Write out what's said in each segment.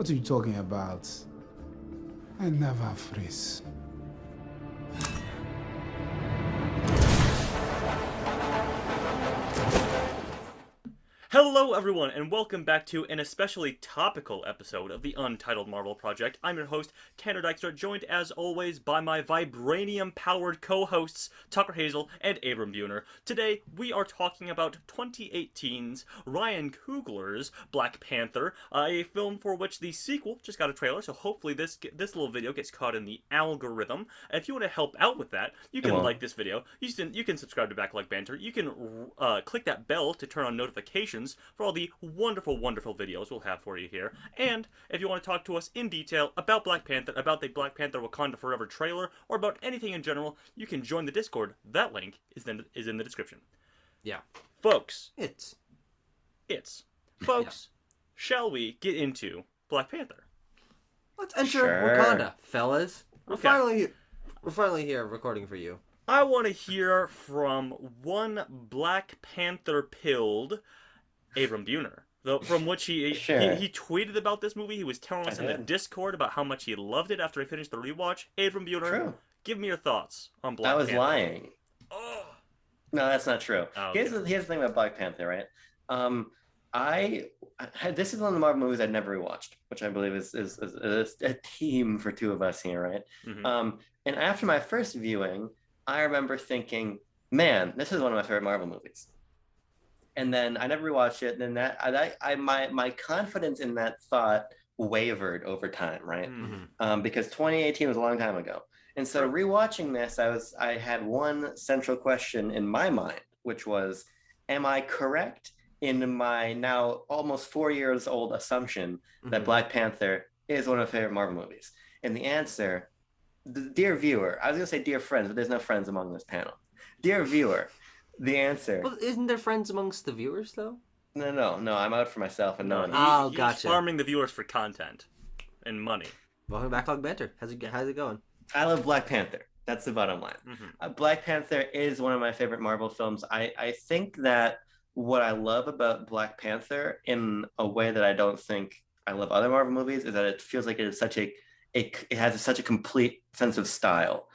What are you talking about? I never freeze. Hello, everyone, and welcome back to an especially topical episode of the Untitled Marvel Project. I'm your host, Tanner Dykstra, joined as always by my vibranium-powered co-hosts, Tucker Hazel and Abram Buhner. Today, we are talking about 2018's Ryan Coogler's Black Panther, a film for which the sequel just got a trailer, so hopefully this little video gets caught in the algorithm. If you want to help out with that, you can like this video, you can subscribe to Backlog Banter, you can click that bell to turn on notifications for all the wonderful, wonderful videos we'll have for you here. And if you want to talk to us in detail about Black Panther, about the Black Panther Wakanda Forever trailer, or about anything in general, you can join the Discord. That link is in the description. Yeah. Folks. It's. Folks, shall we get into Black Panther? Let's enter Wakanda, fellas. We're finally here recording for you. I want to hear from one Black Panther pilled Abram Buhner, from which he tweeted about this movie. He was telling us in the Discord about how much he loved it after he finished the rewatch. Abram Buhner, give me your thoughts on Black Panther. I was lying. Oh. No, that's not true. Oh, here's the thing about Black Panther, right? This is one of the Marvel movies I'd never rewatched, which I believe is a theme for two of us here, right? Mm-hmm. And after my first viewing, I remember thinking, man, this is one of my favorite Marvel movies. And then I never rewatched it. And then my confidence in that thought wavered over time, right? Mm-hmm. Because 2018 was a long time ago. And so rewatching this, I had one central question in my mind, which was, am I correct in my now almost 4 years old assumption that Black Panther is one of my favorite Marvel movies? And the answer, dear viewer, I was going to say dear friends, but there's no friends among this panel. Dear viewer, the answer. Well, isn't there friends amongst the viewers, though? No. I'm out for myself and no one. Oh, He's gotcha. Farming the viewers for content and money. Welcome to Backlog Banter. How's it going? I love Black Panther. That's the bottom line. Mm-hmm. Black Panther is one of my favorite Marvel films. I think that what I love about Black Panther, in a way that I don't think I love other Marvel movies, is that it feels like it has such a complete sense of style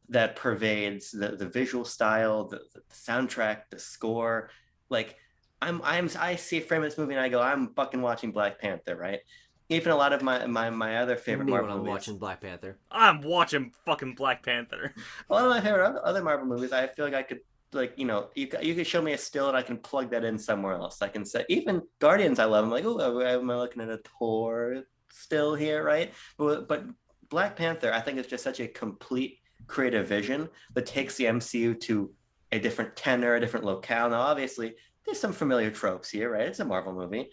that pervades the visual style, the soundtrack, the score. Like I see a frame of this movie and I go, I'm fucking watching Black Panther, right? Even a lot of my other favorite Marvel movies. I'm watching Black Panther. I'm watching fucking Black Panther. A lot of my favorite other Marvel movies, I feel like I could, like, you know, you could show me a still and I can plug that in somewhere else. I can say, even Guardians I love. I'm like, oh, am I looking at a Thor still here, right? But Black Panther, I think, is just such a complete creative vision that takes the MCU to a different tenor, a different locale. Now, obviously, there's some familiar tropes here, right? It's a Marvel movie.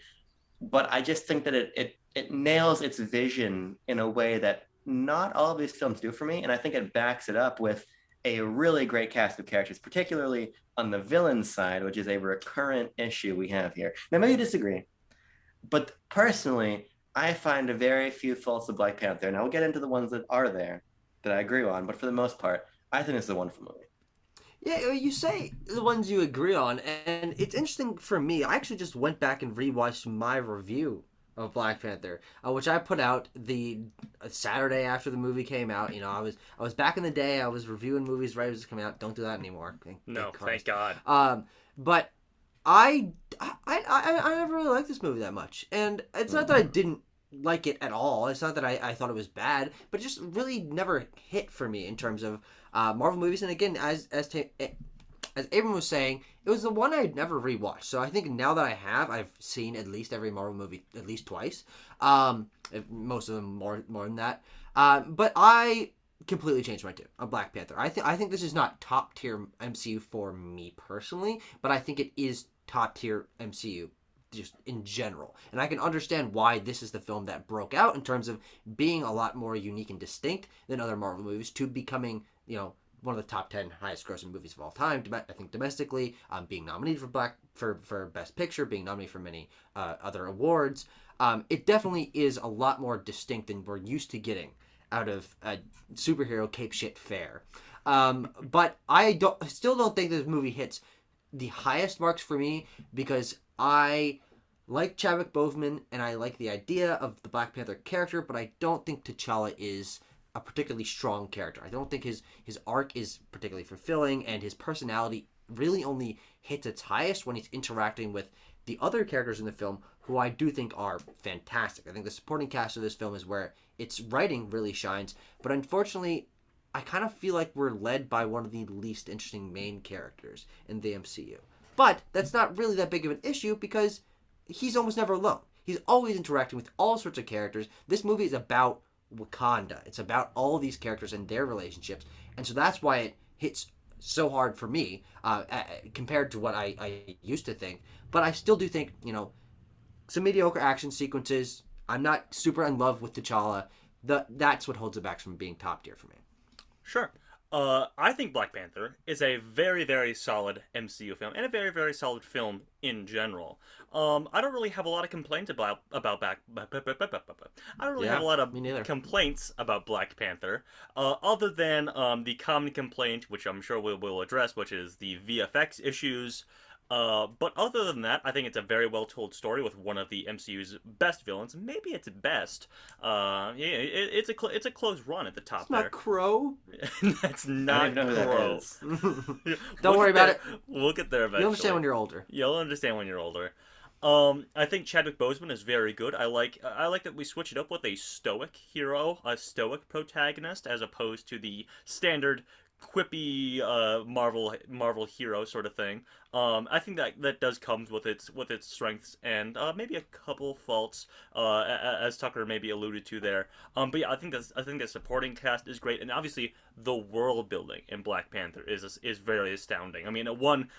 But I just think that it nails its vision in a way that not all of these films do for me. And I think it backs it up with a really great cast of characters, particularly on the villain side, which is a recurrent issue we have here. Now, maybe you disagree, but personally, I find a very few faults of Black Panther. And I'll get into the ones that are there that I agree on, but for the most part, I think it's a wonderful movie. Yeah, you say the ones you agree on, and it's interesting for me. I actually just went back and rewatched my review of Black Panther, which I put out the Saturday after the movie came out. You know, I was back in the day. I was reviewing movies right as it was coming out. Don't do that anymore. Thank God. But I never really liked this movie that much, and it's not that I didn't like it at all. It's not that I thought it was bad, but it just really never hit for me in terms of Marvel movies. And again, as Abram was saying, it was the one I had never rewatched. So I think now that I've seen at least every Marvel movie at least twice. Most of them more than that. But I completely changed my tune on Black Panther. I think this is not top tier MCU for me personally, but I think it is top tier MCU just in general. And I can understand why this is the film that broke out in terms of being a lot more unique and distinct than other Marvel movies, to becoming, you know, one of the top 10 highest grossing movies of all time. I think domestically, being nominated for Best Picture, being nominated for many other awards. It definitely is a lot more distinct than we're used to getting out of a superhero cape shit fare. But I still don't think this movie hits the highest marks for me, because I like Chadwick Boseman, and I like the idea of the Black Panther character, but I don't think T'Challa is a particularly strong character. I don't think his arc is particularly fulfilling, and his personality really only hits its highest when he's interacting with the other characters in the film, who I do think are fantastic. I think the supporting cast of this film is where its writing really shines, but unfortunately, I kind of feel like we're led by one of the least interesting main characters in the MCU. But that's not really that big of an issue because he's almost never alone. He's always interacting with all sorts of characters. This movie is about Wakanda. It's about all these characters and their relationships. And so that's why it hits so hard for me compared to what I used to think. But I still do think, some mediocre action sequences. I'm not super in love with T'Challa. That's what holds it back from being top tier for me. Sure. I think Black Panther is a very, very solid MCU film and a very, very solid film in general. I don't really have a lot of complaints about Black. I don't really have a lot of complaints about Black Panther, other than the common complaint, which I'm sure we'll address, which is the VFX issues. But other than that, I think it's a very well told story with one of the MCU's best villains, maybe its best. It's a close run at the top. It's not there. Crow. That's not Crow. Don't worry about it. We'll get there eventually. You'll understand when you're older. You'll understand when you're older. I think Chadwick Boseman is very good. I like that we switch it up with a stoic hero, a stoic protagonist, as opposed to the standard quippy Marvel hero sort of thing. I think that does come with its strengths and maybe a couple faults, as Tucker maybe alluded to there. But yeah, I think the supporting cast is great, and obviously the world building in Black Panther is very astounding. I mean, it won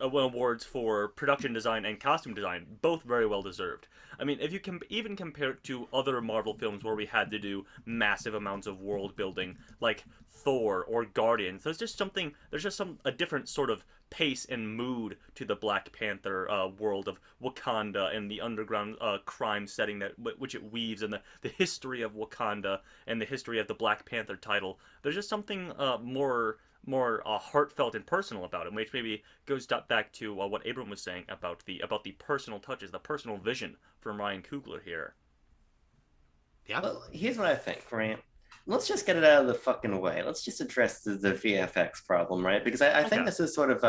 awards for production design and costume design, both very well deserved. I mean, if you can even compare it to other Marvel films where we had to do massive amounts of world building, like Thor or Guardians, there's just a different sort of pace and mood to the Black Panther world of Wakanda and the underground crime setting which it weaves, and the history of Wakanda and the history of the Black Panther title. There's just something more heartfelt and personal about it, which maybe goes back to what Abram was saying about the personal touches, the personal vision from Ryan Coogler here. Yeah. Well, here's what I think, right? Let's just get it out of the fucking way. Let's just address the VFX problem, right? Because I think this is sort of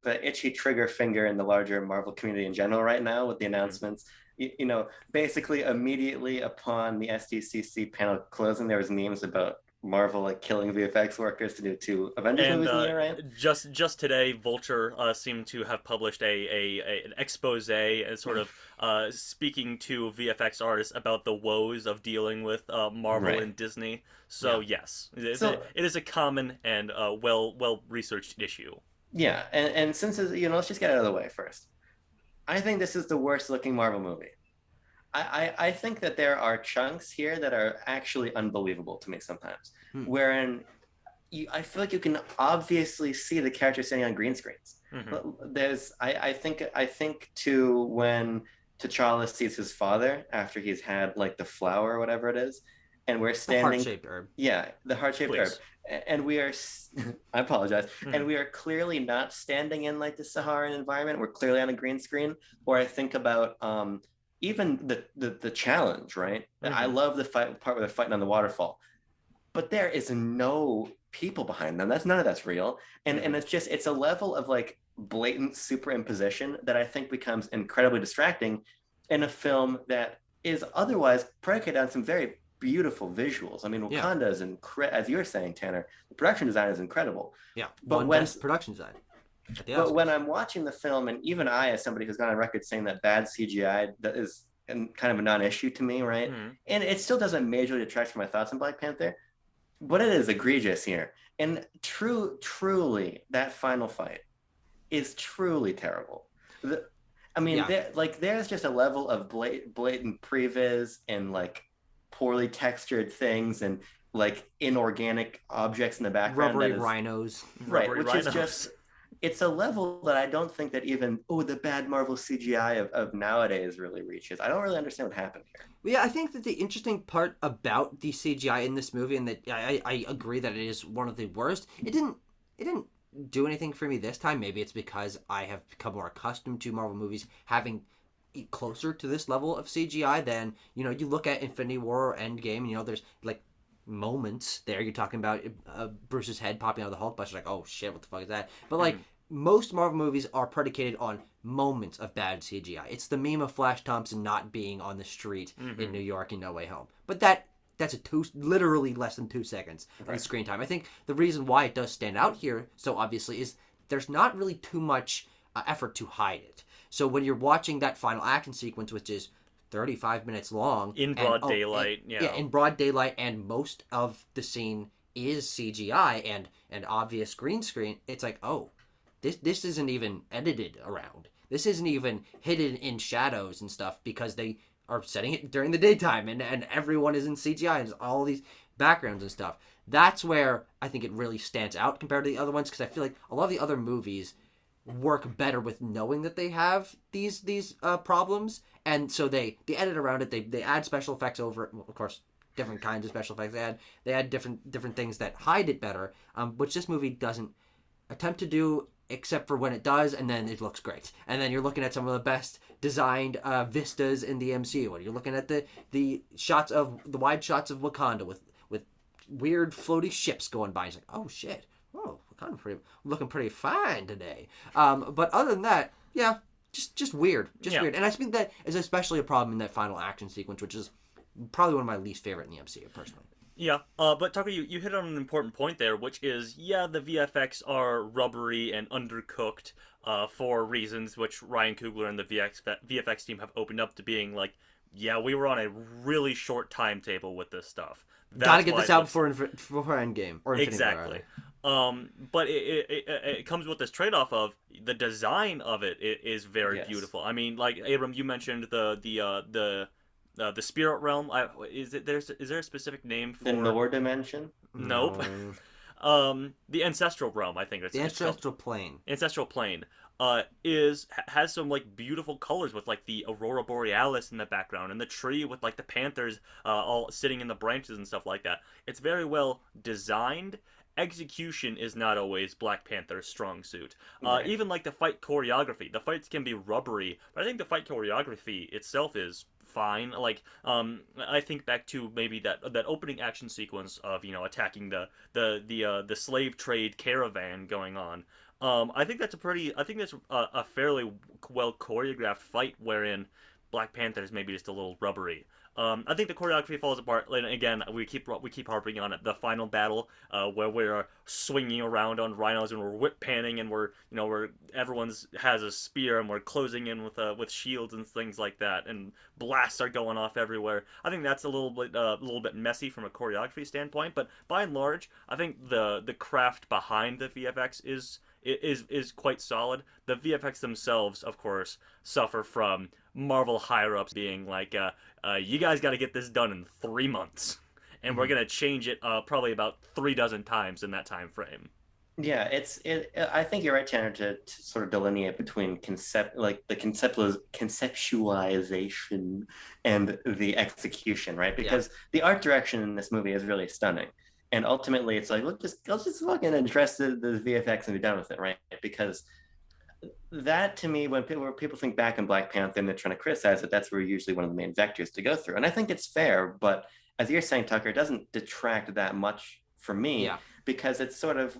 an itchy trigger finger in the larger Marvel community in general right now with the announcements. Mm-hmm. Basically immediately upon the SDCC panel closing, there was memes about Marvel killing VFX workers to do 2 Avengers movies in the year, right? Just today, Vulture seemed to have published an expose and sort of speaking to VFX artists about the woes of dealing with Marvel and Disney. So yes, it is a common and well researched issue. Yeah, and since let's just get it out of the way first. I think this is the worst looking Marvel movie. I think that there are chunks here that are actually unbelievable to me sometimes, wherein I feel like you can obviously see the character standing on green screens. Mm-hmm. I think to when T'Challa sees his father after he's had like the flower or whatever it is, and we're standing. The heart-shaped herb. Yeah, the heart-shaped herb. And we are, I apologize, and we are clearly not standing in like the Saharan environment. We're clearly on a green screen. Or I think about even the challenge, right? Mm-hmm. I love the part where they're fighting on the waterfall, but there is no people behind them. None of that's real, and it's a level of like blatant superimposition that I think becomes incredibly distracting in a film that is otherwise predicated on some very beautiful visuals. I mean, Wakanda is as you were saying, Tanner, the production design is incredible. Yeah, but best production design. But when I'm watching the film, and even I, as somebody who's gone on record saying that bad CGI that is kind of a non-issue to me, right? Mm-hmm. And it still doesn't majorly detract from my thoughts on Black Panther, but it is egregious here. And truly, that final fight is truly terrible. There's just a level of blatant previs and like poorly textured things and like inorganic objects in the background. Rubbery rhinos. Right, is just... It's a level that I don't think that even the bad Marvel CGI of nowadays really reaches. I don't really understand what happened here. Well, yeah, I think that the interesting part about the CGI in this movie, and that I agree that it is one of the worst. It didn't do anything for me this time. Maybe it's because I have become more accustomed to Marvel movies having closer to this level of CGI than, you look at Infinity War or Endgame, there's like moments there. You're talking about Bruce's head popping out of the Hulk Buster, like, oh shit, what the fuck is that? But like most Marvel movies are predicated on moments of bad CGI. It's the meme of Flash Thompson not being on the street in New York in No Way Home. But that's literally less than 2 seconds of screen time. I think the reason why it does stand out here so obviously is there's not really too much effort to hide it. So when you're watching that final action sequence, which is 35 minutes long, in broad daylight, in broad daylight, and most of the scene is CGI and obvious green screen, it's like, oh, this isn't even edited around. This isn't even hidden in shadows and stuff, because they are setting it during the daytime and everyone is in CGI and all these backgrounds and stuff. That's where I think it really stands out compared to the other ones, because I feel like a lot of the other movies work better with knowing that they have these problems, and so they edit around it. They add special effects over it. Well, of course, different kinds of special effects. They add different things that hide it better, which this movie doesn't attempt to do, except for when it does, and then it looks great. And then you're looking at some of the best designed vistas in the MCU. And you're looking at the wide shots of Wakanda with weird floaty ships going by. It's like, oh shit, oh, Wakanda looking pretty fine today. But other than that, yeah, just weird, weird. And I think that is especially a problem in that final action sequence, which is probably one of my least favorite in the MCU personally. Yeah, but Tucker, you hit on an important point there, which is, the VFX are rubbery and undercooked for reasons which Ryan Coogler and the VFX team have opened up to being like, we were on a really short timetable with this stuff. Gotta get this out before Endgame. Or Infinity exactly. But it comes with this trade-off of the design of it is very beautiful. I mean, like, Abram, you mentioned the spirit realm. Is there a specific name for the Noor dimension? Nope. The ancestral realm, I think that's the ancestral plane. Ancestral plane has some like beautiful colors with like the aurora borealis in the background and the tree with like the panthers all sitting in the branches and stuff like that. It's very well designed. Execution is not always Black Panther's strong suit. Right. Even like the fight choreography, the fights can be rubbery, but I think the fight choreography itself is fine. Like, I think back to maybe that opening action sequence of attacking the slave trade caravan going on. I think that's a fairly well choreographed fight wherein Black Panther is maybe just a little rubbery. I think the choreography falls apart. And again, we keep harping on it. The final battle, where we're swinging around on rhinos and we're whip panning and we're everyone's has a spear and we're closing in with shields and things like that, and blasts are going off everywhere. I think that's a little bit messy from a choreography standpoint, but by and large, I think the craft behind the VFX is quite solid. The VFX themselves, of course, suffer from Marvel higher-ups being like, you guys got to get this done in 3 months, and we're gonna change it probably about 36 times in that time frame. Yeah, I think you're right, Tanner, to sort of delineate between conceptualization and the execution, right? Because the art direction in this movie is really stunning. And ultimately, it's like, let's just fucking address the VFX and be done with it, right? Because that, to me, when people think back on Black Panther and they're trying to criticize it, that's where usually one of the main vectors to go through. And I think it's fair, but as you're saying, Tucker, it doesn't detract that much for me, because it's sort of,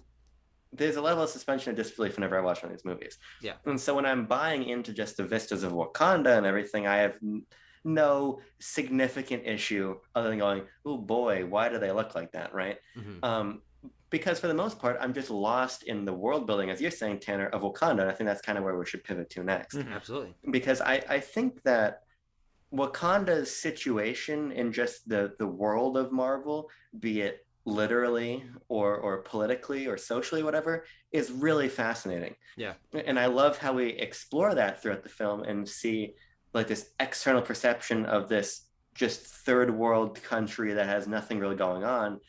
there's a level of suspension of disbelief whenever I watch one of these movies. Yeah. And so when I'm buying into just the vistas of Wakanda and everything, I have no significant issue other than going, oh boy, why do they look like that, right? Mm-hmm. Because for the most part, I'm just lost in the world building, as you're saying, Tanner, of Wakanda. And I think that's kind of where we should pivot to next. Mm-hmm. Absolutely. Because I think that Wakanda's situation in just the world of Marvel, be it literally or politically or socially, whatever, is really fascinating. Yeah. And I love how we explore that throughout the film and see like this external perception of this just third world country that has nothing really going on,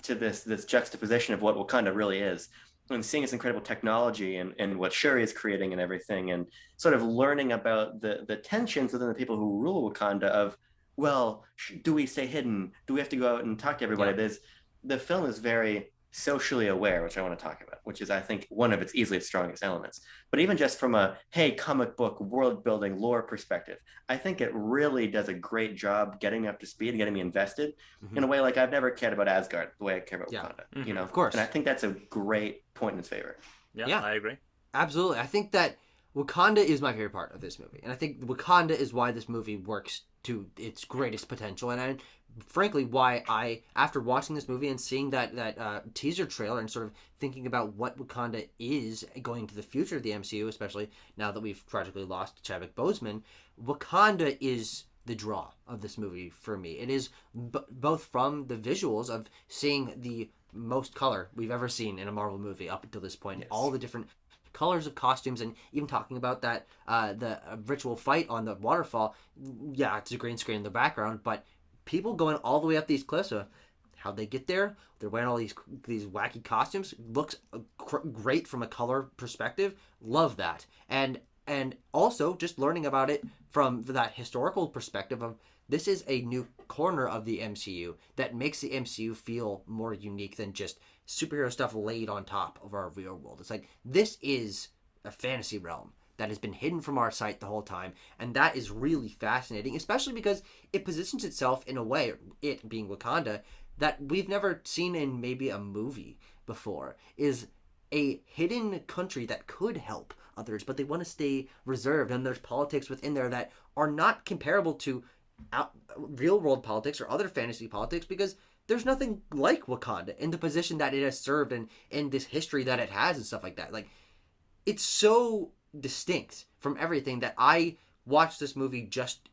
to this juxtaposition of what Wakanda really is, and seeing its incredible technology and what Shuri is creating and everything, and sort of learning about the tensions within the people who rule Wakanda of, well, do we stay hidden? Do we have to go out and talk to everybody? Yeah. The film is very socially aware, which I want to talk about, which is, I think, one of its easily strongest elements. But even just from a, hey, comic book world building lore perspective, I think it really does a great job getting me up to speed and getting me invested in a way like I've never cared about Asgard the way I care about Wakanda, you know? Of course. And I think that's a great point in its favor. Yeah, I agree. Absolutely. I think that Wakanda is my favorite part of this movie. And I think Wakanda is why this movie works to its greatest potential. And frankly, why I, after watching this movie and seeing that teaser trailer and sort of thinking about what Wakanda is going to the future of the MCU, especially now that we've tragically lost Chadwick Boseman, Wakanda is the draw of this movie for me. It is both from the visuals of seeing the most color we've ever seen in a Marvel movie up until this point. Yes. All the different colors of costumes, and even talking about that the ritual fight on the waterfall. Yeah, it's a green screen in the background, but people going all the way up these cliffs, how they get there, they're wearing all these wacky costumes, looks great from a color perspective. Love that. And also just learning about it from that historical perspective of, this is a new corner of the MCU that makes the MCU feel more unique than just superhero stuff laid on top of our real world. It's like, this is a fantasy realm that has been hidden from our sight the whole time, and that is really fascinating, especially because it positions itself in a way, it being Wakanda, that we've never seen in maybe a movie before, is a hidden country that could help others, but they want to stay reserved, and there's politics within there that are not comparable to real world politics or other fantasy politics, because there's nothing like Wakanda in the position that it has served and in this history that it has and stuff like that. Like, it's so distinct from everything that I watched this movie just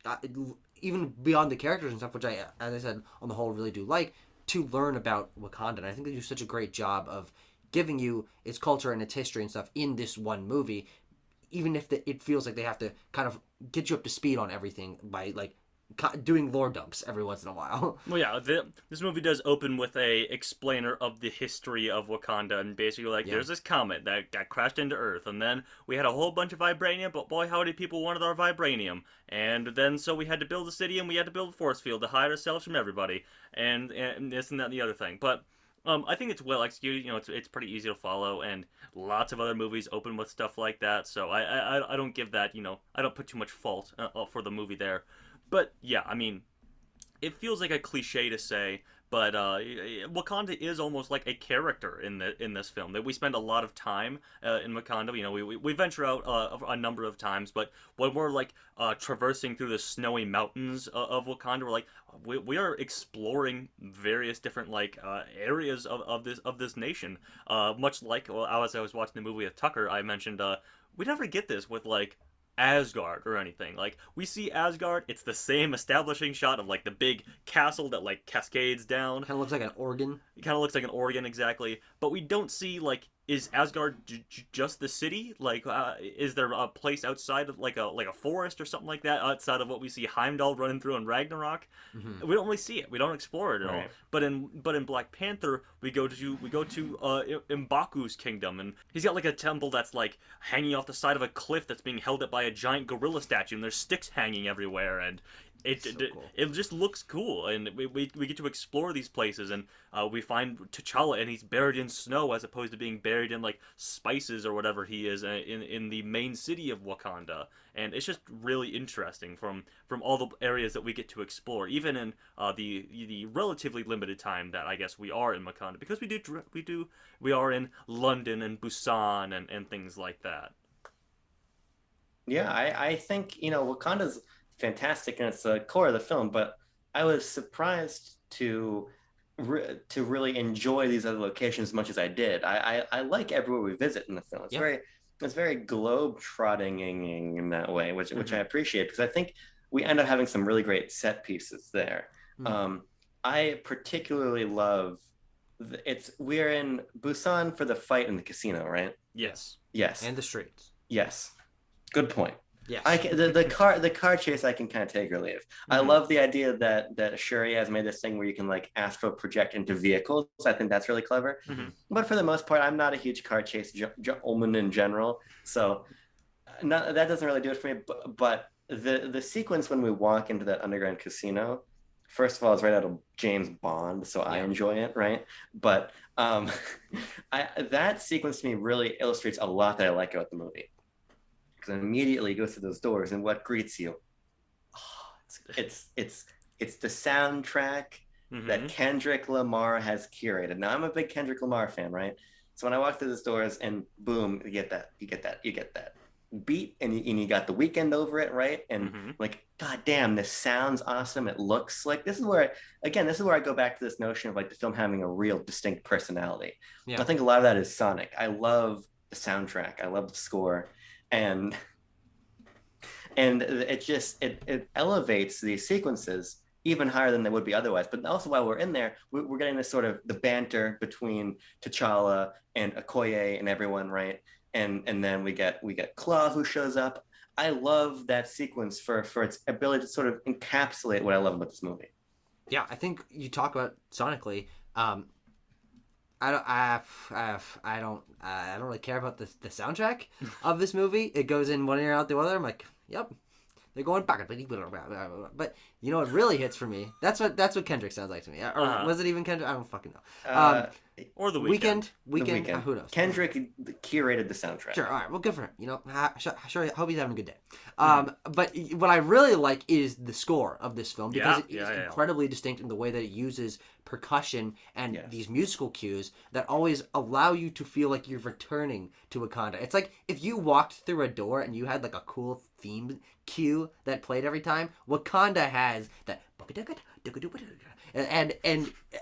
even beyond the characters and stuff, which I, as I said, on the whole really do like, to learn about Wakanda. And I think they do such a great job of giving you its culture and its history and stuff in this one movie, even if it feels like they have to kind of get you up to speed on everything by like doing lore dumps every once in a while. Well, yeah, this movie does open with a explainer of the history of Wakanda, and basically like, there's this comet that got crashed into Earth, and then we had a whole bunch of vibranium, but boy, how many people wanted our vibranium, and then so we had to build a city, and we had to build a force field to hide ourselves from everybody, and this and that and the other thing, but I think it's well executed. You know, it's pretty easy to follow, and lots of other movies open with stuff like that. So I don't give that, you know, I don't put too much fault for the movie there. But yeah, I mean, it feels like a cliche to say, but Wakanda is almost like a character in this film. That we spend a lot of time in Wakanda. You know, we venture out a number of times, but when we're like traversing through the snowy mountains of Wakanda, we're like we are exploring various different like areas of this nation. Much like, well, as I was watching the movie with Tucker, I mentioned we never get this with like Asgard or anything. Like, we see Asgard, it's the same establishing shot of like the big castle that like cascades down. Kind of looks like an organ. It kind of looks like an organ, exactly. But we don't see like, is Asgard just the city? Like, is there a place outside of like a forest or something like that, outside of what we see Heimdall running through in Ragnarok? Mm-hmm. We don't really see it. We don't explore it at all. But in Black Panther, we go to M'Baku's kingdom, and he's got like a temple that's like hanging off the side of a cliff that's being held up by a giant gorilla statue, and there's sticks hanging everywhere, and it just looks cool, and we get to explore these places, and we find T'Challa, and he's buried in snow as opposed to being buried in like spices or whatever he is in the main city of Wakanda, and it's just really interesting from all the areas that we get to explore, even in the relatively limited time that I guess we are in Wakanda, because we are in London and Busan and things like that. Yeah, I think, you know, Wakanda's fantastic and it's the core of the film, but I was surprised to really enjoy these other locations as much as I did. I like everywhere we visit in the film. It's very globe trotting in that way, which I appreciate, because I think we end up having some really great set pieces there. I particularly love we're in Busan for the fight in the casino, right? Yes. And the streets. Yes. Good point. Yes. The car chase I can kind of take or leave. I love the idea that Shuri has made this thing where you can like astral project into vehicles. I think that's really clever. But for the most part, I'm not a huge car chase gentleman in general, so that doesn't really do it for me. But the sequence when we walk into that underground casino first of all, it's right out of James Bond, so I enjoy it, right? But that sequence to me really illustrates a lot that I like about the movie. Because immediately you go through those doors, and what greets you? Oh, it's the soundtrack that Kendrick Lamar has curated. Now I'm a big Kendrick Lamar fan, right? So when I walk through those doors, and boom, you get that beat, and you got The Weeknd over it, right? And like, god damn, this sounds awesome. It looks like this is where I go back to this notion of like the film having a real distinct personality. I think a lot of that is Sonic. I love the soundtrack. I love the score, and it elevates these sequences even higher than they would be otherwise. But also while we're in there, we're getting this sort of the banter between T'Challa and Okoye and everyone, right? And then we get Claw, who shows up. I love that sequence for its ability to sort of encapsulate what I love about this movie. Yeah, I think you talk about sonically. I don't really care about the soundtrack of this movie. It goes in one ear out the other. I'm like, yep, they're going back. But you know what really hits for me? That's what Kendrick sounds like to me. Or was it even Kendrick? I don't fucking know. Or The Weeknd. Weeknd. Who knows? Kendrick curated the soundtrack. Sure. All right. Well, good for him. You know, sure. I hope he's having a good day. But what I really like is the score of this film because it is incredibly distinct in the way that it uses percussion and these musical cues that always allow you to feel like you're returning to Wakanda. It's like if you walked through a door and you had like a cool theme cue that played every time. Wakanda has that. And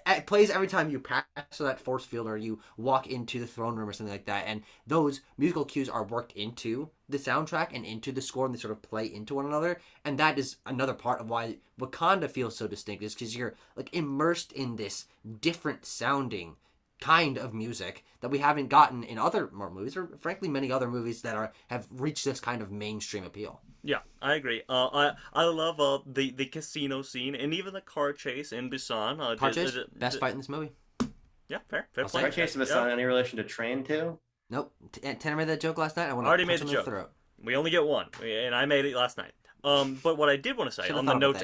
it plays every time you pass that force field or you walk into the throne room or something like that. And those musical cues are worked into the soundtrack and into the score, and they sort of play into one another. And that is another part of why Wakanda feels so distinct, is because you're like immersed in this different sounding kind of music that we haven't gotten in other movies, or frankly many other movies that have reached this kind of mainstream appeal. Yeah, I agree. I love the casino scene and even the car chase in Busan. Car chase, best fight in this movie. Yeah, fair play. Car chase in Busan, any relation to Train 2? Nope. Tanner made that joke last night. I want to already made the joke. Throat. We only get one, and I made it last night. But what I did want to say on the note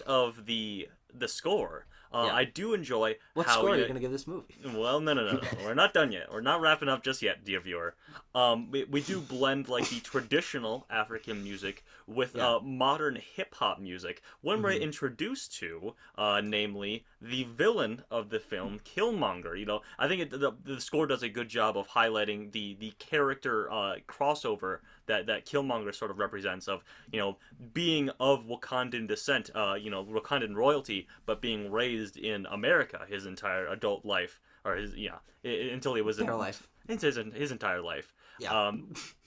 of the score. I do enjoy what score are you going to give this movie? Well, no. We're not done yet. We're not wrapping up just yet, dear viewer. We do blend like the traditional African music with modern hip-hop music when we're introduced to, namely, the villain of the film, Killmonger. You know, I think the score does a good job of highlighting the character crossover that Killmonger sort of represents, of, you know, being of Wakandan descent, Wakandan royalty, but being raised in America his entire adult life, or until he was his entire life. Yeah.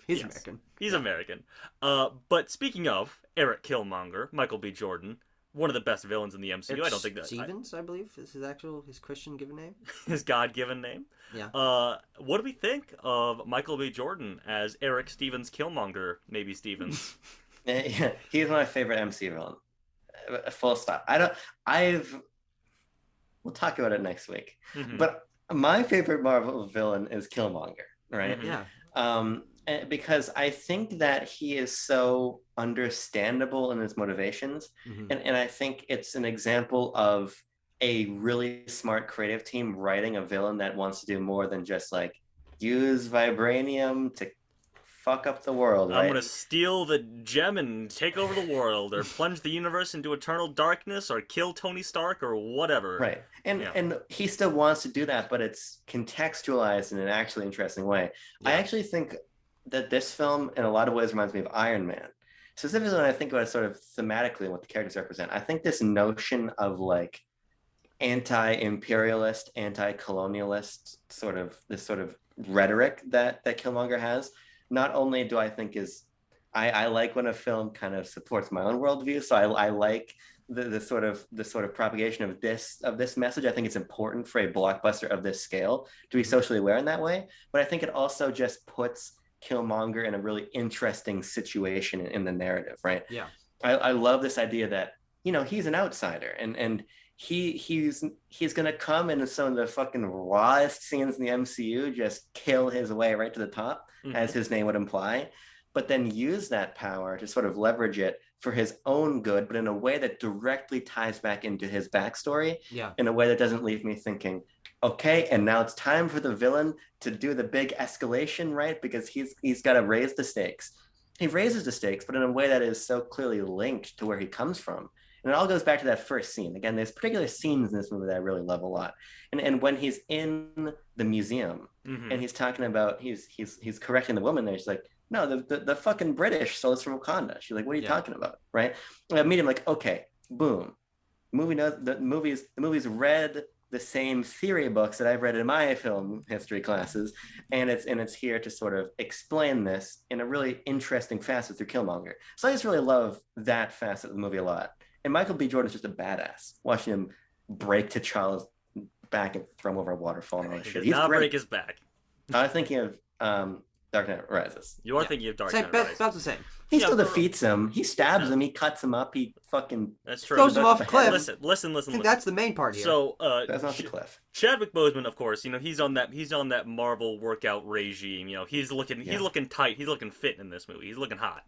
He's American. He's American. But speaking of Eric Killmonger, Michael B. Jordan, one of the best villains in the MCU. I don't think that Stevens, I believe, is his Christian given name. His God-given name. Yeah. What do we think of Michael B. Jordan as Eric Stevens Killmonger? Maybe Stevens. Yeah, he's my favorite MCU villain. Full stop. We'll talk about it next week. But my favorite Marvel villain is Killmonger, right? Yeah. Because I think that he is so understandable in his motivations. And I think it's an example of a really smart creative team writing a villain that wants to do more than just like use vibranium to fuck up the world, right? I'm gonna steal the gem and take over the world, or plunge the universe into eternal darkness, or kill Tony Stark, or whatever. Right. And he still wants to do that, but it's contextualized in an actually interesting way. I actually think that this film in a lot of ways reminds me of Iron Man. Specifically when I think about it sort of thematically and what the characters represent. I think this notion of like anti-imperialist, anti-colonialist sort of rhetoric that Killmonger has, not only do I think I like when a film kind of supports my own worldview, so I like the sort of propagation of this message. I think it's important for a blockbuster of this scale to be socially aware in that way, but I think it also just puts Killmonger in a really interesting situation in the narrative, right? Yeah. I love this idea that, you know, he's an outsider and he's gonna come into some of the fucking rawest scenes in the MCU, just kill his way right to the top, as his name would imply, but then use that power to sort of leverage it for his own good, but in a way that directly ties back into his backstory. Yeah. In a way that doesn't leave me thinking, okay, and now it's time for the villain to do the big escalation, right? Because he's got to raise the stakes. He raises the stakes, but in a way that is so clearly linked to where he comes from. And it all goes back to that first scene. Again, there's particular scenes in this movie that I really love a lot. And when he's in the museum and he's talking about he's correcting the woman there, he's like, no, the fucking British stole this from Wakanda. She's like, what are you talking about? Right? And I meet him like, okay, boom. The movie's read the same theory books that I've read in my film history classes, and it's here to sort of explain this in a really interesting facet through Killmonger. So I just really love that facet of the movie a lot. And Michael B. Jordan's just a badass. Watching him break T'Challa's back and throw him over a waterfall and all that shit. He's not break his back. I was thinking of Dark Knight Rises. You are thinking of Dark Knight Rises. About the same. He still defeats him. He stabs him. He cuts him up. He fucking that's true. Throws him off a cliff. Listen. I think that's the main part here. So that's not the cliff. Chadwick Boseman, of course, he's on that Marvel workout regime. He's looking tight. He's looking fit in this movie. He's looking hot.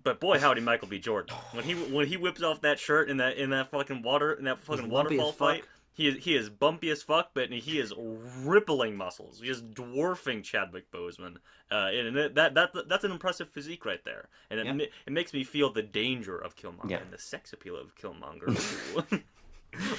But boy, howdy, Michael B. Jordan. When he whips off that shirt in that fucking waterfall fight, he is bumpy as fuck, but he is rippling muscles, just dwarfing Chadwick Boseman. And that's an impressive physique right there. And it makes me feel the danger of Killmonger and the sex appeal of Killmonger.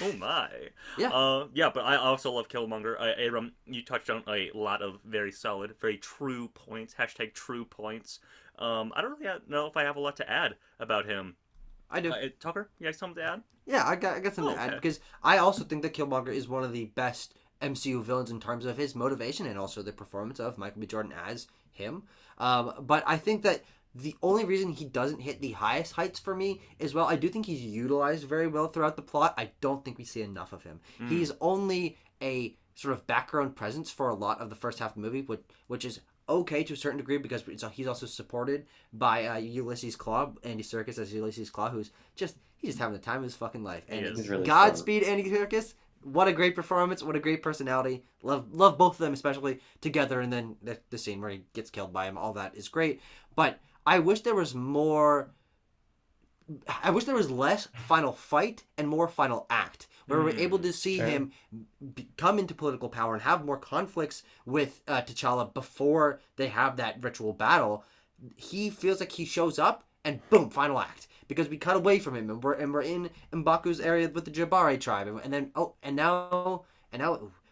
Oh my. But I also love Killmonger. Aram, you touched on a lot of very solid, very true points. # true points. I don't really know if I have a lot to add about him. I do. Tucker, you got something to add? Yeah, I got something to add, because I also think that Killmonger is one of the best MCU villains in terms of his motivation and also the performance of Michael B. Jordan as him. But I think that the only reason he doesn't hit the highest heights for me is, well, I do think he's utilized very well throughout the plot. I don't think we see enough of him. He's only a sort of background presence for a lot of the first half of the movie, which is okay to a certain degree, because he's also supported by Ulysses Claw, Andy Serkis as Ulysses Claw, he's just having the time of his fucking life. And He's really Godspeed, Andy Serkis. What a great performance! What a great personality! Love both of them, especially together. And then the scene where he gets killed by him, all that is great. But I wish there was more. I wish there was less final fight and more final act, where we're able to see him come into political power and have more conflicts with T'Challa before they have that ritual battle. He feels like he shows up and boom, final act, because we cut away from him and we're in M'Baku's area with the Jabari tribe, and now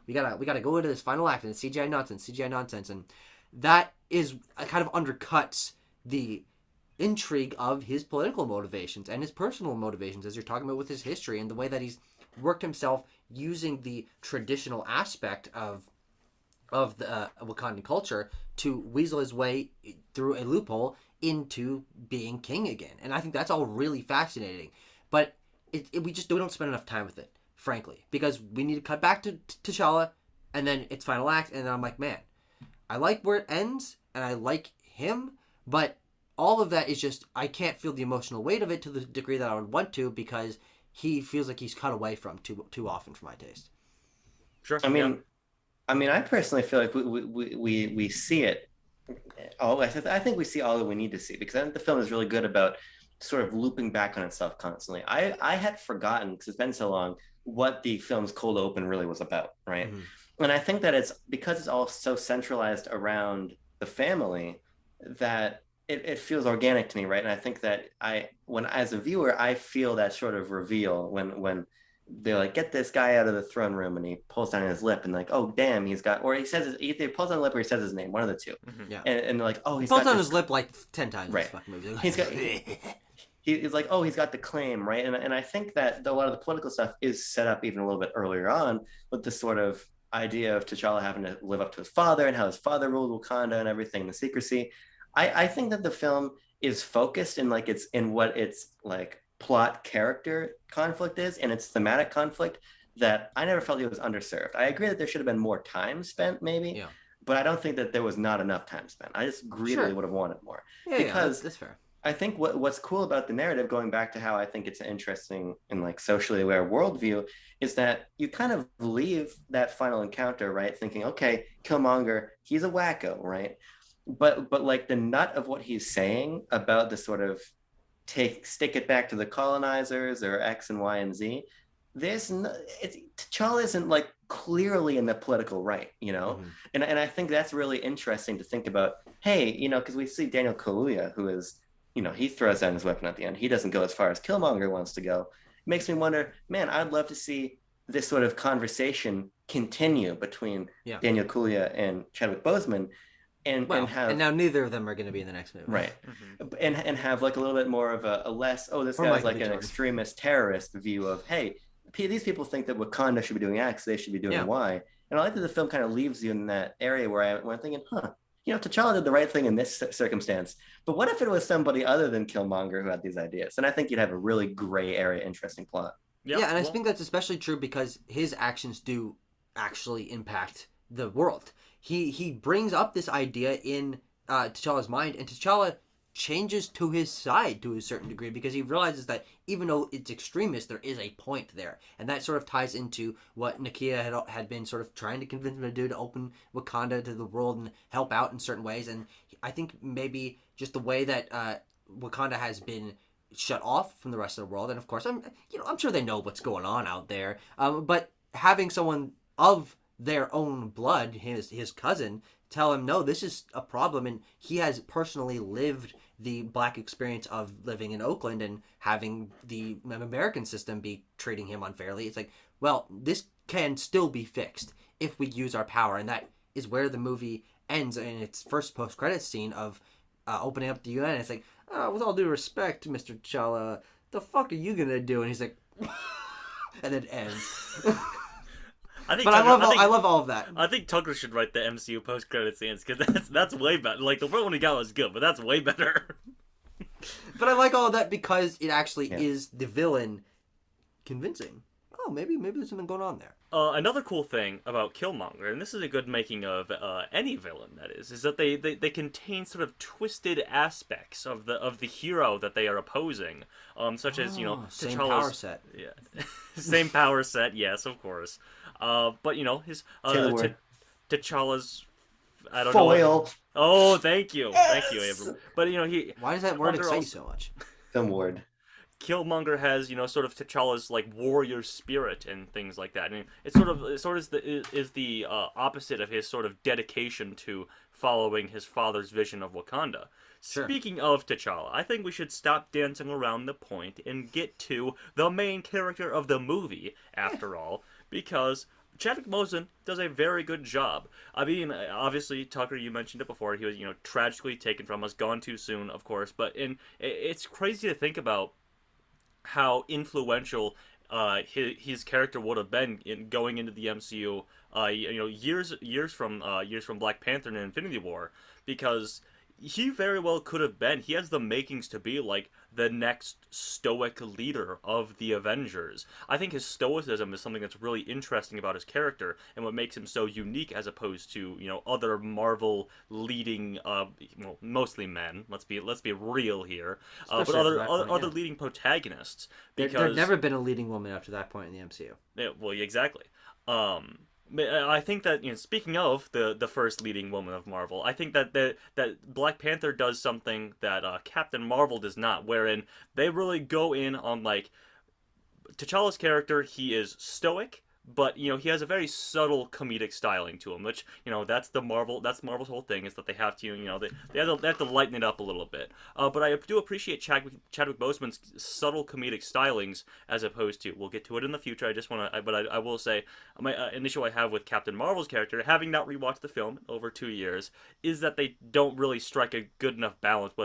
we gotta go into this final act and it's CGI nonsense, and that is kind of undercuts the intrigue of his political motivations and his personal motivations, as you're talking about with his history and the way that he's worked himself using the traditional aspect of the Wakandan culture to weasel his way through a loophole into being king again. And I think that's all really fascinating. But we don't spend enough time with it, frankly, because we need to cut back to T'Challa, and then it's final act, and then I'm like, man, I like where it ends, and I like him, but all of that is just, I can't feel the emotional weight of it to the degree that I would want to, because he feels like he's cut away from too often for my taste. Sure. I mean, I personally feel like we see it. I think we see all that we need to see, because I think the film is really good about sort of looping back on itself constantly. I had forgotten, because it's been so long, what the film's cold open really was about, right? And I think that it's because it's all so centralized around the family that it feels organic to me, right? And I think that when as a viewer, I feel that sort of reveal when they're like, get this guy out of the throne room, and he pulls down his lip and like, oh damn, he's got, or he says either he pulls down the lip or he says his name, one of the two. Yeah. And they're like, oh, he pulls down his lip like 10 times. Right. In this fucking movie. He's got. He's like, oh, he's got the claim, right? And I think that a lot of the political stuff is set up even a little bit earlier on with the sort of idea of T'Challa having to live up to his father and how his father ruled Wakanda and everything, the secrecy. I think that the film is focused in what its like plot character conflict is, and its thematic conflict, that I never felt it was underserved. I agree that there should have been more time spent, maybe, but I don't think that there was not enough time spent. I just greedily would have wanted more. Because that's fair. I think what's cool about the narrative, going back to how I think it's an interesting and like socially aware worldview, is that you kind of leave that final encounter, right, thinking, okay, Killmonger, he's a wacko, right? But like the nut of what he's saying about the sort of stick it back to the colonizers or X and Y and Z. T'Challa isn't like clearly in the political right, and I think that's really interesting to think about. Hey, because we see Daniel Kaluuya, who is, he throws down his weapon at the end. He doesn't go as far as Killmonger wants to go. It makes me wonder, man, I'd love to see this sort of conversation continue between Daniel Kaluuya and Chadwick Boseman, and now neither of them are going to be in the next movie, right? And have like a little bit more of a less, this guy's like an extremist terrorist view of, hey, these people think that Wakanda should be doing X, they should be doing Y. And I like that the film kind of leaves you in that area where I'm thinking, T'Challa did the right thing in this circumstance, but what if it was somebody other than Killmonger who had these ideas? And I think you'd have a really gray area, interesting plot. And I think that's especially true because his actions do actually impact the world. He brings up this idea in T'Challa's mind, and T'Challa changes to his side to a certain degree because he realizes that even though it's extremist, there is a point there, and that sort of ties into what Nakia had been sort of trying to convince him to do, to open Wakanda to the world and help out in certain ways. And I think maybe just the way that Wakanda has been shut off from the rest of the world, and of course I'm sure they know what's going on out there, but having someone of their own blood, his cousin, tell him, no, this is a problem, and he has personally lived the Black experience of living in Oakland and having the American system be treating him unfairly. It's like, well, this can still be fixed if we use our power, and that is where the movie ends in its first post-credits scene of opening up the UN. It's like, with all due respect, Mr. T'Challa, the fuck are you gonna do? And he's like, and then it ends. I love all of that. I think Tucker should write the MCU post-credit scenes because that's way better. Like, the first one he got was good, but that's way better. But I like all of that because it actually is the villain convincing. Oh, maybe there's something going on there. Another cool thing about Killmonger, and this is a good making of any villain, that is that they contain sort of twisted aspects of the hero that they are opposing, such as same T'Challa's power set. Yeah, same power set. Yes, of course. But his T'Challa's, I don't foil. know. Oh, thank you, Abram. But he. Why does that word excite you so much? Film word. Killmonger has, sort of T'Challa's like warrior spirit and things like that. I mean, it's sort of is the opposite of his sort of dedication to following his father's vision of Wakanda. Sure. Speaking of T'Challa, I think we should stop dancing around the point and get to the main character of the movie, after all, because Chadwick Boseman does a very good job. I mean, obviously, Tucker, you mentioned it before. He was, tragically taken from us, gone too soon, of course. But it's crazy to think about how influential his character would have been in going into the MCU, years from Black Panther and Infinity War, because he very well could have been. He has the makings to be like the next stoic leader of the Avengers. I think his stoicism is something that's really interesting about his character and what makes him so unique as opposed to other Marvel leading, mostly men. Let's be real here. But other leading protagonists. Because there's never been a leading woman up to that point in the MCU. Yeah, well, exactly. I think that, speaking of the first leading woman of Marvel, I think that Black Panther does something that Captain Marvel does not, wherein they really go in on, like, T'Challa's character. He is stoic, but he has a very subtle comedic styling to him, which that's Marvel's whole thing, is that they have to they have to lighten it up a little bit. But I do appreciate Chadwick Boseman's subtle comedic stylings, as opposed to, we'll get to it in the future. I will say an issue I have with Captain Marvel's character, having not rewatched the film in over 2 years, is that they don't really strike a good enough balance.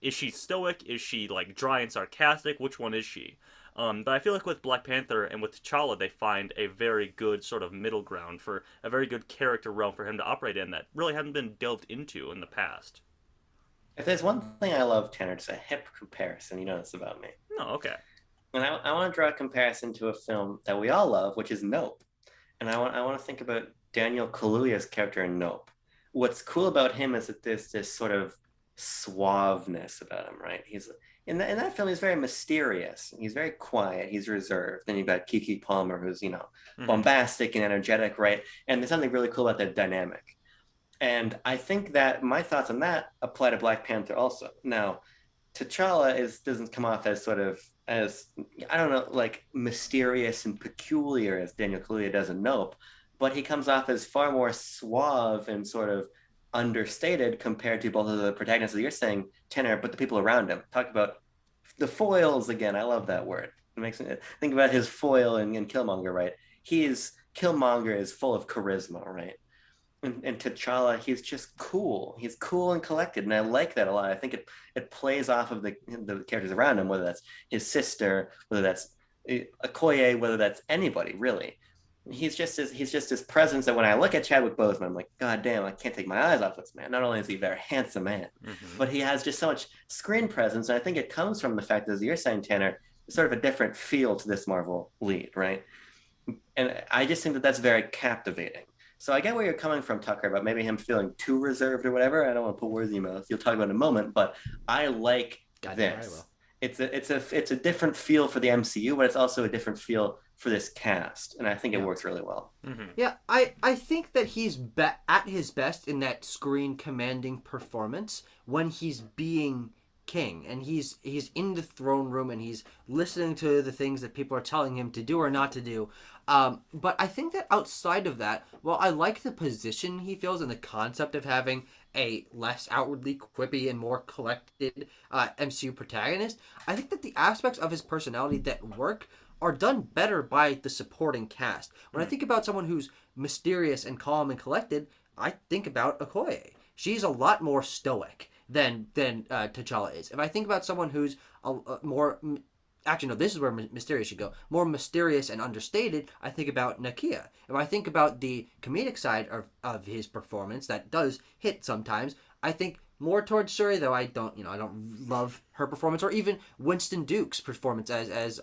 Is she stoic? Is she like dry and sarcastic? Which one is she? But I feel like with Black Panther and with T'Challa, they find a very good sort of middle ground, for a very good character realm for him to operate in that really hadn't been delved into in the past. If there's one thing I love, Tanner, it's a hip comparison. You know this about me. Oh, okay. And I want to draw a comparison to a film that we all love, which is Nope. And I want to think about Daniel Kaluuya's character in Nope. What's cool about him is that there's this sort of suaveness about him, right? He's in that film, he's very mysterious. He's very quiet. He's reserved. Then you've got Keke Palmer, who's bombastic and energetic, right? And there's something really cool about that dynamic. And I think that my thoughts on that apply to Black Panther also. Now, T'Challa doesn't come off as sort of as I don't know, like mysterious and peculiar as Daniel Kaluuya does in Nope, but he comes off as far more suave and sort of understated compared to both of the protagonists that you're saying, Tanner, but the people around him. Talk about the foils again. I love that word. It makes me think about his foil in Killmonger, right? Killmonger is full of charisma, right? And T'Challa, he's just cool. He's cool and collected, and I like that a lot. I think it plays off of the characters around him, whether that's his sister, whether that's Okoye, whether that's anybody really. He's just his presence that when I look at Chadwick Boseman, I'm like, God damn, I can't take my eyes off this man. Not only is he a very handsome man, but he has just so much screen presence, and I think it comes from the fact that, as you're saying, Tanner, sort of a different feel to this Marvel lead, right? And I just think that that's very captivating. So I get where you're coming from, Tucker, about maybe him feeling too reserved or whatever. I don't want to put words in your mouth. You'll talk about it in a moment, but I like this. It's a different feel for the MCU, but it's also a different feel for this cast, and I think it works really well. Yeah, I think that he's at his best in that screen commanding performance when he's being king and he's in the throne room and he's listening to the things that people are telling him to do or not to do. But I think that outside of that, while I like the position he fills and the concept of having a less outwardly quippy and more collected MCU protagonist, I think that the aspects of his personality that work are done better by the supporting cast. When I think about someone who's mysterious and calm and collected, I think about Okoye. She's a lot more stoic than T'Challa is. If I think about someone who's a more... Actually, no, this is where mysterious should go. More mysterious and understated, I think about Nakia. If I think about the comedic side of his performance, that does hit sometimes, I think more towards Shuri, though I don't love her performance, or even Winston Duke's performance as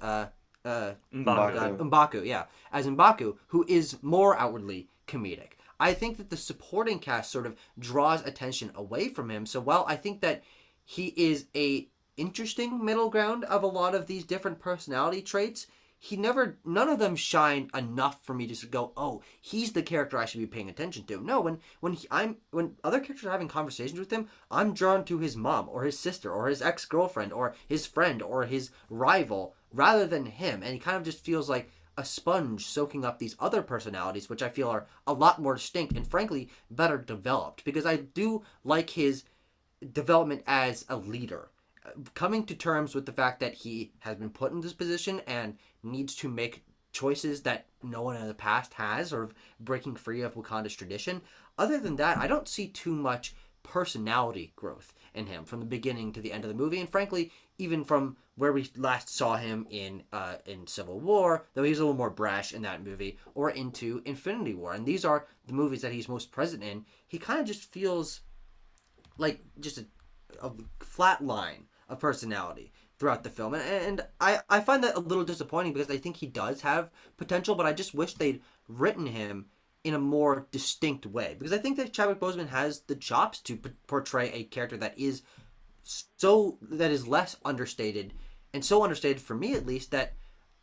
M'Baku, as M'Baku, who is more outwardly comedic. I think that the supporting cast sort of draws attention away from him. So while I think that he is a interesting middle ground of a lot of these different personality traits, none of them shine enough for me to go, oh, he's the character I should be paying attention to. No, when other characters are having conversations with him, I'm drawn to his mom or his sister or his ex-girlfriend or his friend or his rival rather than him, and he kind of just feels like a sponge soaking up these other personalities, which I feel are a lot more distinct and frankly better developed, because I do like his development as a leader, coming to terms with the fact that he has been put in this position and needs to make choices that no one in the past has, or breaking free of Wakanda's tradition. Other than that, I don't see too much personality growth in him from the beginning to the end of the movie, and frankly, even from where we last saw him in Civil War, though he's a little more brash in that movie, or into Infinity War. And these are the movies that he's most present in. He kind of just feels like just a flat line of personality throughout the film. And I find that a little disappointing, because I think he does have potential, but I just wish they'd written him in a more distinct way. Because I think that Chadwick Boseman has the chops to portray a character that is less understated, and so understated for me at least, that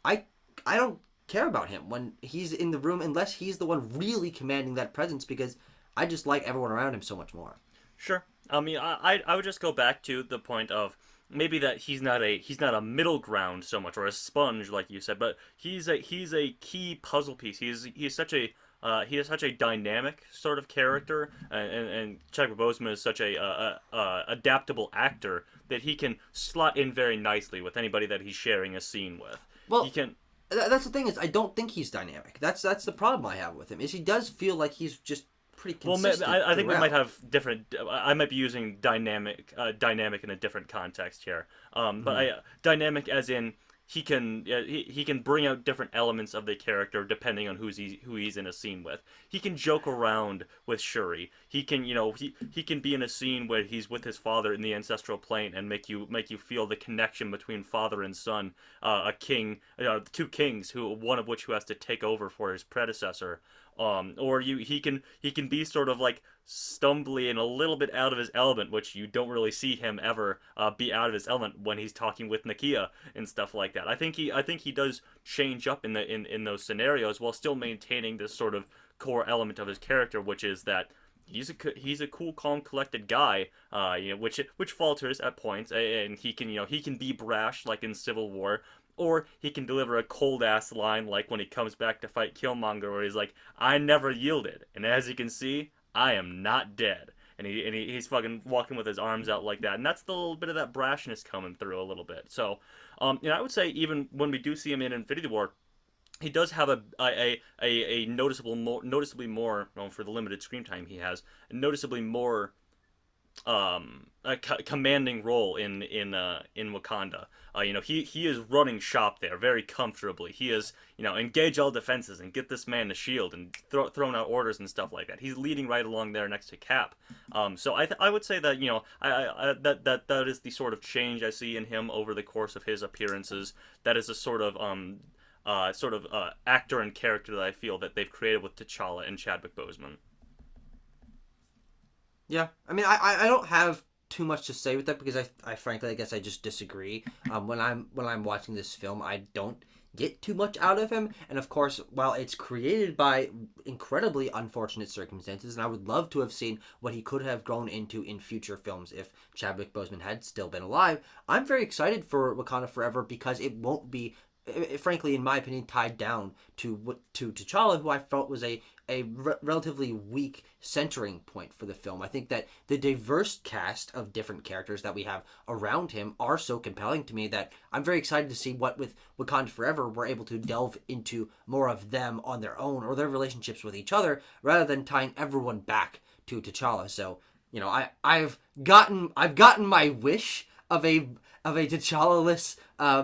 I don't care about him when he's in the room unless he's the one really commanding that presence, because I just like everyone around him so much more. Sure. I mean, I would just go back to the point of maybe that he's not a middle ground so much, or a sponge like you said, but he's a key puzzle piece. He is such a dynamic sort of character, and Chadwick Boseman is such a adaptable actor that he can slot in very nicely with anybody that he's sharing a scene with. Well, he can. That's the thing, is I don't think he's dynamic. That's the problem I have with him, is he does feel like he's just pretty consistent. Well, I think we might have different. I might be using dynamic in a different context here. But dynamic as in he can bring out different elements of the character depending on who he's in a scene with. He can joke around with Shuri. He can he can be in a scene where he's with his father in the ancestral plane and make you feel the connection between father and son, two kings, one of which has to take over for his predecessor. Or he can be sort of like stumbly and a little bit out of his element, which you don't really see him ever be out of his element when he's talking with Nakia and stuff like that. I think he does change up in those scenarios while still maintaining this sort of core element of his character, which is that he's a cool, calm, collected guy. Which falters at points, and he can be brash like in Civil War, or he can deliver a cold ass line like when he comes back to fight Killmonger, where he's like, "I never yielded, and as you can see, I am not dead." He's fucking walking with his arms out like that, and that's the little bit of that brashness coming through a little bit. So, I would say even when we do see him in Infinity War, he does have a noticeably more, well, for the limited screen time he has, noticeably more commanding role in Wakanda. He is running shop there very comfortably. He is, engage all defenses and get this man a shield and throwing out orders and stuff like that. He's leading right along there next to Cap. So I would say that that is the sort of change I see in him over the course of his appearances. That is a sort of actor and character that I feel that they've created with T'Challa and Chadwick Boseman. Yeah, I mean, I don't have too much to say with that because I frankly, I guess I just disagree. When I'm watching this film, I don't get too much out of him, and of course, while it's created by incredibly unfortunate circumstances, and I would love to have seen what he could have grown into in future films if Chadwick Boseman had still been alive, I'm very excited for Wakanda Forever because it won't be, frankly, in my opinion, tied down to T'Challa, who I felt was a relatively weak centering point for the film. I think that the diverse cast of different characters that we have around him are so compelling to me that I'm very excited to see what with Wakanda Forever we're able to delve into more of them on their own or their relationships with each other rather than tying everyone back to T'Challa. So, I've gotten my wish of a T'Challa-less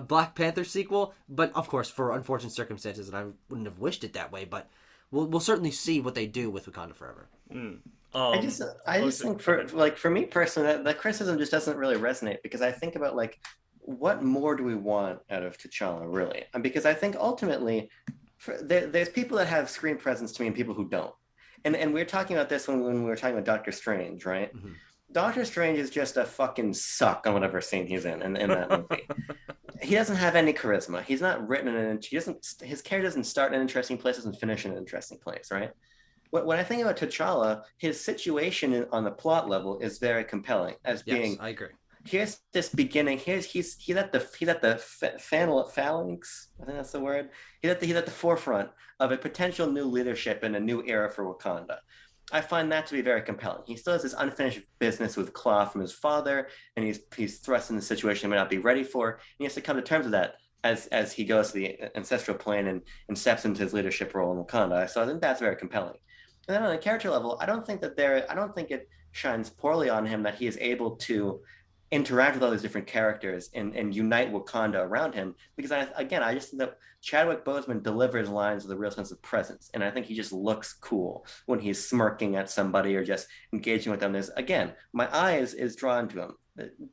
Black Panther sequel, but of course for unfortunate circumstances, and I wouldn't have wished it that way. But we'll certainly see what they do with Wakanda Forever. I just think for me personally, that criticism just doesn't really resonate because I think about what more do we want out of T'Challa really? And because I think ultimately there's people that have screen presence to me and people who don't. And we were talking about this when we were talking about Doctor Strange, right? Mm-hmm. Doctor Strange is just a fucking suck on whatever scene he's in that movie. He doesn't have any charisma. He's not written his character doesn't start in interesting places and finish in an interesting place, right? When I think about T'Challa, his situation on the plot level is very compelling as being. Yes, I agree. Here's this beginning. He's at the phalanx. I think that's the word. He's at the forefront of a potential new leadership and a new era for Wakanda. I find that to be very compelling. He still has this unfinished business with Claw from his father, and he's thrust in a situation he may not be ready for. And he has to come to terms with that as he goes to the ancestral plane and steps into his leadership role in Wakanda. So I think that's very compelling. And then on a character level, I don't think it shines poorly on him that he is able to interact with all these different characters and unite Wakanda around him. Because I just think that Chadwick Boseman delivers lines with a real sense of presence. And I think he just looks cool when he's smirking at somebody or just engaging with them. My eye is drawn to him.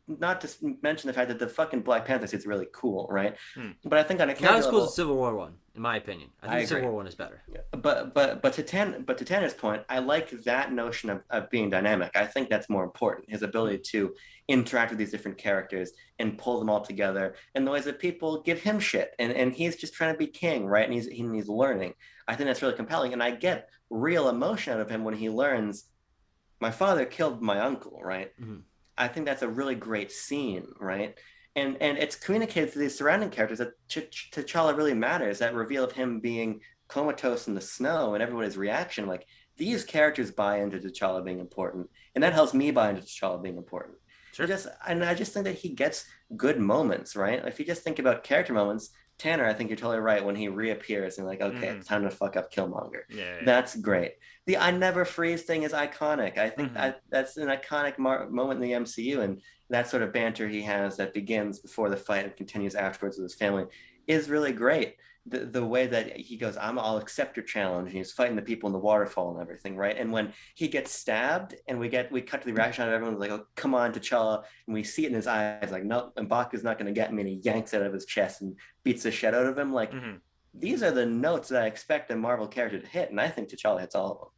Not to mention the fact that the fucking Black Panther suit's really cool, right? But I think on a character not as cool level, as Civil War 1, in my opinion. I think Civil War 1 is better. Yeah. But to Tanner's point, I like that notion of being dynamic. I think that's more important. His ability to interact with these different characters and pull them all together in the ways that people give him shit. And he's just trying to be king, right? And he's learning. I think that's really compelling. And I get real emotion out of him when he learns my father killed my uncle, right? Mm-hmm. I think that's a really great scene, right? And it's communicated to these surrounding characters that T'Challa really matters. That reveal of him being comatose in the snow and everybody's reaction, these characters buy into T'Challa being important, and that helps me buy into T'Challa being important. Sure. I just think that he gets good moments, right? If you just think about character moments, Tanner, I think you're totally right when he reappears and okay, it's time to fuck up Killmonger. Yeah. That's great. The I never freeze thing is iconic. I think that's an iconic moment in the MCU, and that sort of banter he has that begins before the fight and continues afterwards with his family is really great. The way that he goes, I'll accept your challenge, and he's fighting the people in the waterfall and everything, right? And when he gets stabbed, and we cut to the reaction of everyone's like, "Oh, come on, T'Challa," and we see it in his eyes, no, M'Baku's not going to get me, and he yanks it out of his chest and beats the shit out of him. These are the notes that I expect a Marvel character to hit, and I think T'Challa hits all of them.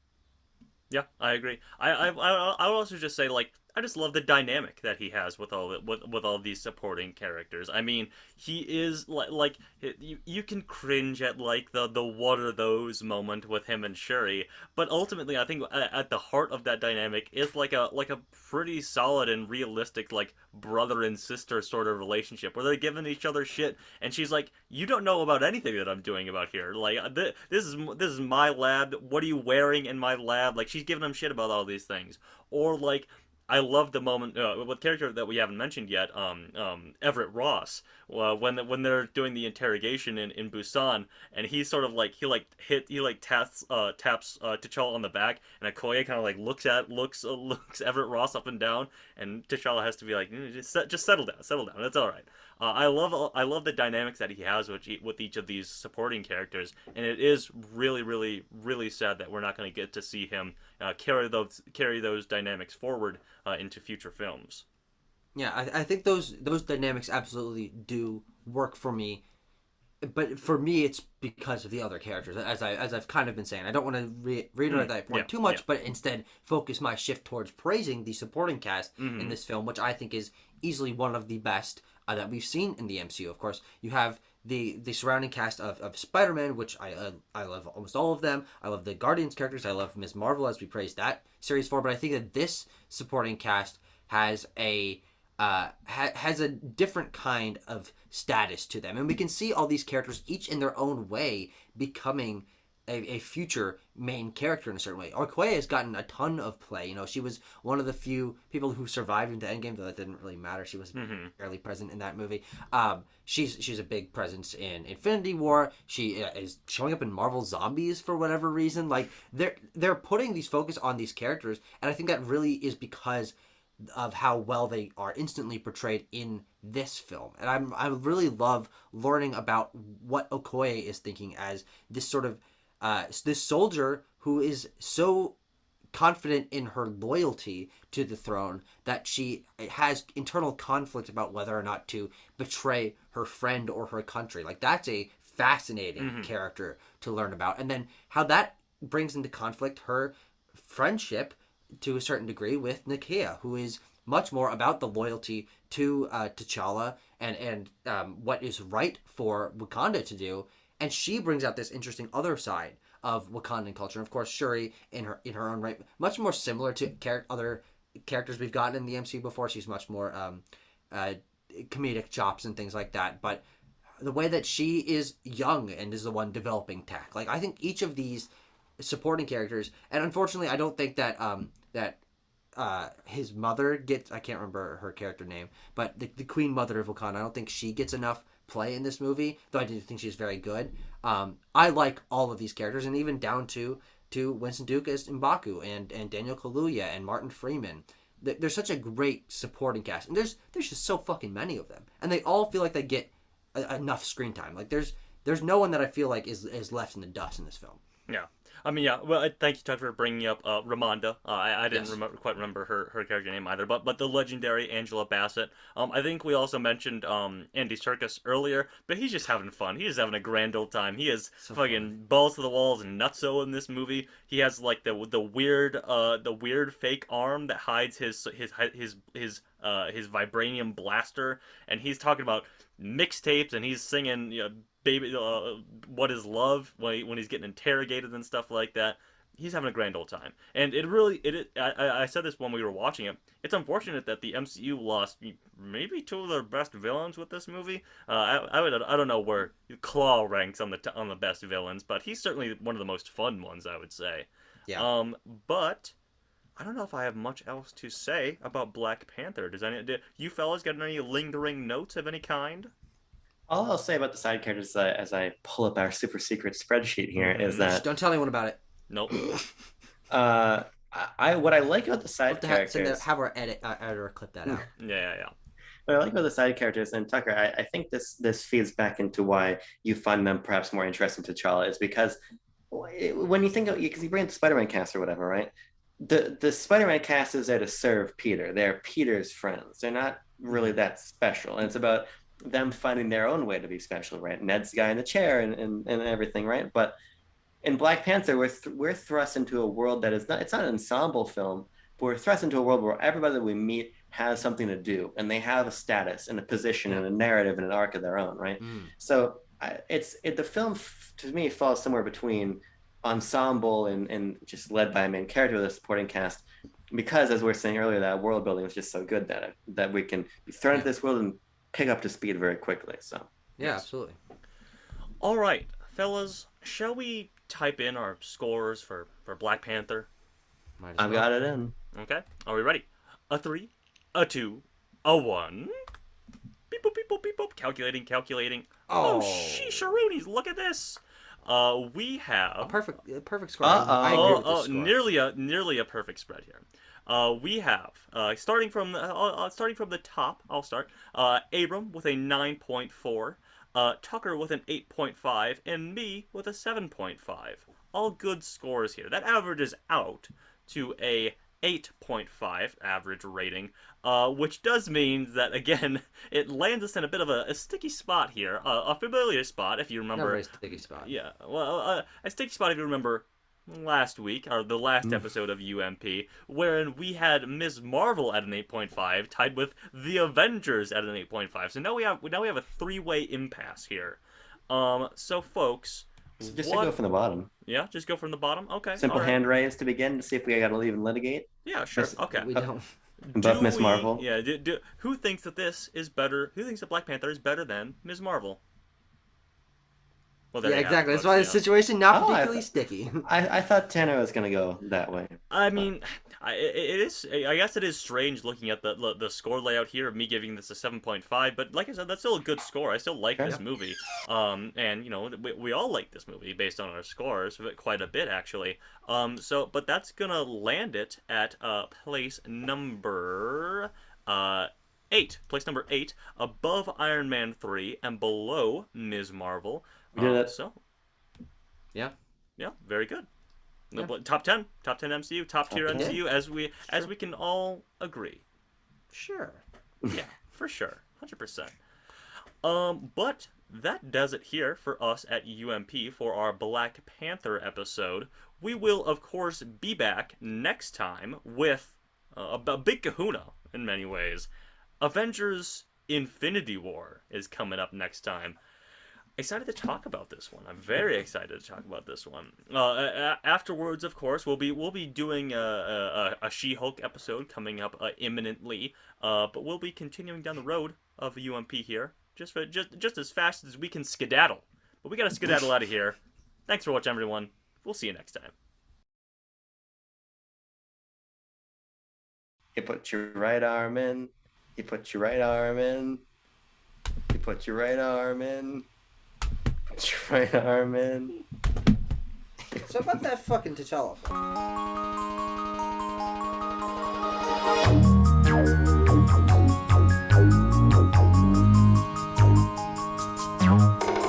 Yeah, I agree. I would also just say I just love the dynamic that he has with with all these supporting characters. I mean, he is like you can cringe at like the what are those moment with him and Shuri, but ultimately I think at the heart of that dynamic is like a pretty solid and realistic like brother and sister sort of relationship where they're giving each other shit, and she's like, you don't know about anything that I'm doing about here. Like this is my lab. What are you wearing in my lab? Like she's giving him shit about all these things, or like I love the moment with character that we haven't mentioned yet, Everett Ross, when they're doing the interrogation in Busan, and he's sort of like he like taps T'Challa on the back, and Okoye kind of like looks Everett Ross up and down, and T'Challa has to be like, just settle down, it's all right. I love the dynamics that he has with each of these supporting characters, and it is really really really sad that we're not going to get to see him carry those dynamics forward into future films. Yeah, I think those dynamics absolutely do work for me, but for me it's because of the other characters. As I've kind of been saying, I don't want to reiterate that point too much, but instead focus my shift towards praising the supporting cast in this film, which I think is easily one of the best that we've seen in the MCU. Of course, you have the surrounding cast of Spider-Man, which I love almost all of them. I love the Guardians characters. I love Ms. Marvel, as we praised that series for. But I think that this supporting cast has a different kind of status to them, and we can see all these characters each in their own way becoming a future main character in a certain way. Okoye has gotten a ton of play. You know, she was one of the few people who survived into Endgame, though that didn't really matter. She was barely present in that movie. She's a big presence in Infinity War. She is showing up in Marvel Zombies for whatever reason. Like they're putting these focus on these characters, and I think that really is because of how well they are instantly portrayed in this film. And I really love learning about what Okoye is thinking as this sort of this soldier who is so confident in her loyalty to the throne that she has internal conflict about whether or not to betray her friend or her country. Like, that's a fascinating character to learn about. And then how that brings into conflict her friendship to a certain degree with Nakia, who is much more about the loyalty to T'Challa and what is right for Wakanda to do. And she brings out this interesting other side of Wakandan culture. And of course, Shuri, in her own right, much more similar to other characters we've gotten in the MCU before. She's much more comedic chops and things like that. But the way that she is young and is the one developing tech, like, I think each of these supporting characters, and unfortunately, I don't think that his mother gets, I can't remember her character name, but the Queen Mother of Wakanda, I don't think she gets enough play in this movie, though I do think she's very good. I like all of these characters, and even down to Winston Duke as M'Baku and Daniel Kaluuya and Martin Freeman. There's such a great supporting cast, and there's just so fucking many of them, and they all feel like they get enough screen time. Like, there's no one that I feel like is left in the dust in this film. Yeah. I mean, yeah. Well, thank you, Todd, for bringing up Ramonda. I didn't quite remember her character name either, but the legendary Angela Bassett. I think we also mentioned Andy Serkis earlier, but he's just having fun. He's just having a grand old time. He is so fucking balls to the walls and nutso in this movie. He has like the weird fake arm that hides his vibranium blaster, and he's talking about mixtapes, and he's singing, you know, baby, what is love, when he's getting interrogated and stuff like that. He's having a grand old time, and I said this when we were watching it. It's unfortunate that the MCU lost maybe two of their best villains with this movie. I don't know where Claw ranks on the best villains, but he's certainly one of the most fun ones, I would say. Yeah. But I don't know if I have much else to say about Black Panther. Do you fellas got any lingering notes of any kind? All I'll say about the side characters as I pull up our super secret spreadsheet here is that Don't tell anyone about it. Nope. what I like about the side characters. Have our editor clip that out. Yeah. What I like about the side characters, and Tucker, I think this feeds back into why you find them perhaps more interesting to T'Challa, is because when you think of, because you bring up the Spider-Man cast or whatever, right? The Spider-Man cast is there to serve Peter. They're Peter's friends. They're not really that special, and it's about them finding their own way to be special, right? Ned's the guy in the chair and everything, right? But in Black Panther, we're thrust into a world that is not, it's not an ensemble film, we're thrust into a world where everybody that we meet has something to do, and they have a status and a position and a narrative and an arc of their own, right? So the film to me falls somewhere between ensemble and just led by a main character with a supporting cast, because as we were saying earlier, that world building was just so good that we can be thrown into this world and pick up to speed very quickly. So yeah, absolutely. All right, fellas, shall we type in our scores for Black Panther? I've got it in. Okay, are we ready? A 3, a 2, a 1. Beep boop, beep boop, beep boop. Calculating. Oh, sheesharoonies, look at this. We have a perfect score. I agree with this score. nearly a perfect spread here. We have starting from the top. I'll start. Abram with a 9.4, Tucker with an 8.5, and me with a 7.5. All good scores here. That averages out to a 8.5 average rating, which does mean that, again, it lands us in a bit of a sticky spot here, a familiar spot, if you remember. Not a very sticky spot. Yeah, well, a sticky spot if you remember last week, or the last episode of UMP, wherein we had Ms. Marvel at an 8.5, tied with The Avengers at an 8.5. So now we have a three-way impasse here. So, folks... So just to go from the bottom. Yeah, just go from the bottom? Okay. Simple hand raise to begin to see if we got to even litigate. Yeah, sure. Okay. We don't. Above Miss Marvel. Yeah, who thinks that this is better? Who thinks that Black Panther is better than Ms. Marvel? Well, yeah, exactly. That's why the situation not particularly sticky. I thought Tanner was going to go that way. I mean, it is. I guess it is strange looking at the score layout here of me giving this a 7.5. But like I said, that's still a good score. I still like this movie. And you know, we all like this movie based on our scores quite a bit actually. But that's gonna land it at place number 8. Place number 8, above Iron Man 3 and below Ms. Marvel. So, yeah, very good. Yeah. Top 10 MCU, top tier MCU, as we can all agree. Sure. Yeah, for sure, 100%. But that does it here for us at UMP for our Black Panther episode. We will, of course, be back next time with a big kahuna in many ways. Avengers: Infinity War is coming up next time. Excited to talk about this one. I'm very excited to talk about this one. Afterwards, of course, we'll be doing a She-Hulk episode coming up imminently. But we'll be continuing down the road of UMP here, just as fast as we can skedaddle. But we gotta skedaddle out of here. Thanks for watching, everyone. We'll see you next time. You put your right arm in. You put your right arm in. You put your right arm in. Put your right arm in. So about that fucking T'Challa film.